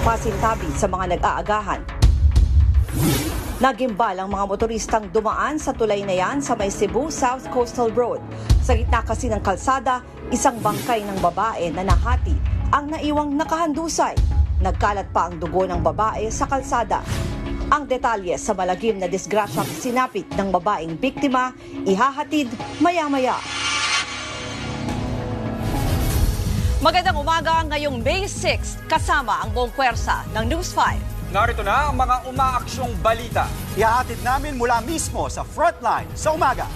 pasintabi sa mga nag-aagahan. Nagimbal ang mga motoristang dumaan sa tulay na yan sa may Cebu South Coastal Road. Sa gitna kasi ng kalsada, isang bangkay ng babae na nahati ang naiwang nakahandusay. Nagkalat pa ang dugo ng babae sa kalsada. Ang detalye sa malagim na disgrasyang sinapit ng babaeng biktima, ihahatid maya-maya. Magandang umaga ngayong May 6 kasama ang buong pwersa ng News 5. Narito na ang mga umaaksyong balita. Ihahatid namin mula mismo sa frontline sa umaga.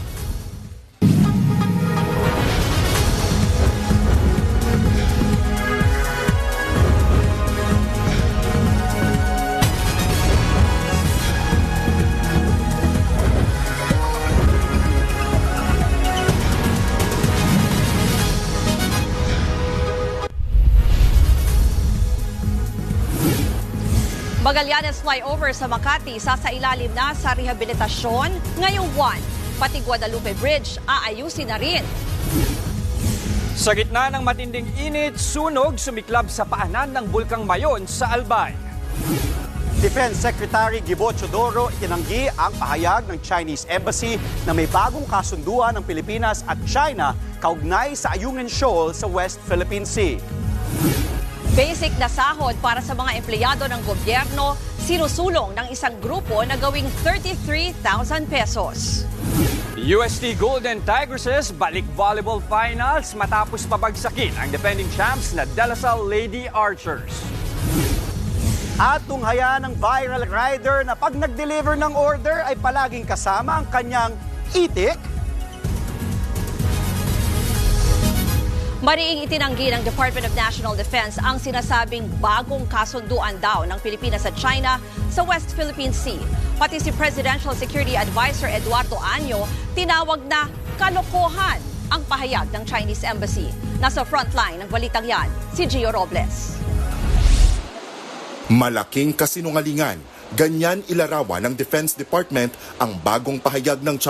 Magallanes flyover sa Makati sasailalim na sa rehabilitasyon ngayong buwan. Pati Guadalupe Bridge aayusin na rin. Sa gitna ng matinding init, sunog sumiklab sa paanan ng Bulkang Mayon sa Albay. Defense Secretary Gibo Chodoro itinanggi ang pahayag ng Chinese Embassy na may bagong kasunduan ng Pilipinas at China kaugnay sa Ayungin Shoal sa West Philippine Sea. Basic na sahod para sa mga empleyado ng gobyerno, sinusulong ng isang grupo na gawing 33,000 pesos. UST Golden Tigresses balik volleyball finals matapos pabagsakin ang defending champs na De La Salle Lady Archers. At tunghaya ng viral rider na pag nag-deliver ng order ay palaging kasama ang kanyang itik. Mariing itinanggi ng Department of National Defense ang sinasabing bagong kasunduan daw ng Pilipinas at China sa West Philippine Sea. Pati si Presidential Security Advisor Eduardo Año tinawag na kalokohan ang pahayag ng Chinese Embassy. Nasa frontline ng balitang yan, si Gio Robles. Malaking kasinungalingan, ganyan ilarawan ng Defense Department ang bagong pahayag ng China.